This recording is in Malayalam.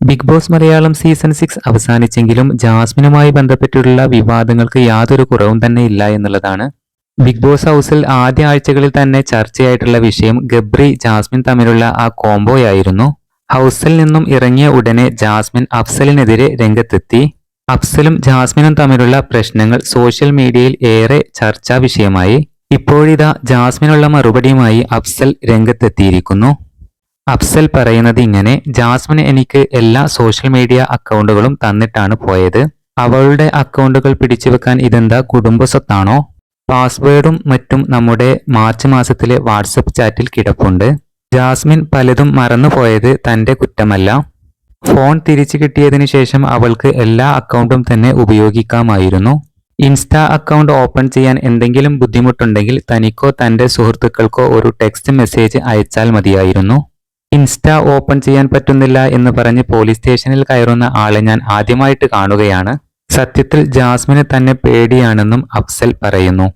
ബിഗ് ബോസ് മലയാളം സീസൺ 6 അവസാനിച്ചെങ്കിലും ജാസ്മിനുമായി ബന്ധപ്പെട്ടുള്ള വിവാദങ്ങൾക്ക് യാതൊരു കുറവും തന്നെ ഇല്ല എന്നുള്ളതാണ്. ബിഗ് ബോസ് ഹൗസിൽ ആദ്യ ആഴ്ചകളിൽ തന്നെ ചർച്ചയായിട്ടുള്ള വിഷയം ഗബ്രി ജാസ്മിൻ തമ്മിലുള്ള ആ കോംബോയായിരുന്നു. ഹൗസിൽ നിന്നും ഇറങ്ങിയ ഉടനെ ജാസ്മിൻ അഫ്സലിനെതിരെ രംഗത്തെത്തി. അഫ്സലും ജാസ്മിനും തമ്മിലുള്ള പ്രശ്നങ്ങൾ സോഷ്യൽ മീഡിയയിൽ ഏറെ ചർച്ചാ വിഷയമായി. ഇപ്പോഴിതാ ജാസ്മിനുള്ള മറുപടിയുമായി അഫ്സൽ രംഗത്തെത്തിയിരിക്കുന്നു. അഫ്സൽ പറയുന്നത് ഇങ്ങനെ: ജാസ്മിൻ എനിക്ക് എല്ലാ സോഷ്യൽ മീഡിയ അക്കൗണ്ടുകളും തന്നിട്ടാണ് പോയത്. അവളുടെ അക്കൗണ്ടുകൾ പിടിച്ചുവെക്കാൻ ഇതെന്താ കുടുംബ സ്വത്താണോ? പാസ്വേഡും മറ്റും നമ്മുടെ മാർച്ച് മാസത്തിലെ വാട്സപ്പ് ചാറ്റിൽ കിടപ്പുണ്ട്. ജാസ്മിൻ പലതും മറന്നുപോയത് തന്റെ കുറ്റമല്ല. ഫോൺ തിരിച്ചു കിട്ടിയതിനു ശേഷം അവൾക്ക് എല്ലാ അക്കൗണ്ടും തന്നെ ഉപയോഗിക്കാമായിരുന്നു. ഇൻസ്റ്റാ അക്കൗണ്ട് ഓപ്പൺ ചെയ്യാൻ എന്തെങ്കിലും ബുദ്ധിമുട്ടുണ്ടെങ്കിൽ തനിക്കോ തന്റെ സുഹൃത്തുക്കൾക്കോ ഒരു ടെക്സ്റ്റ് മെസ്സേജ് അയച്ചാൽ മതിയായിരുന്നു. ഇൻസ്റ്റ ഓപ്പൺ ചെയ്യാൻ പറ്റുന്നില്ല എന്ന് പറഞ്ഞ് പോലീസ് സ്റ്റേഷനിൽ കയറുന്ന ആളെ ഞാൻ ആദ്യമായിട്ട് കാണുകയാണ്. സത്യത്തിൽ ജാസ്മിന് തന്നെ പേടിയാണെന്നും അഫ്സൽ പറയുന്നു.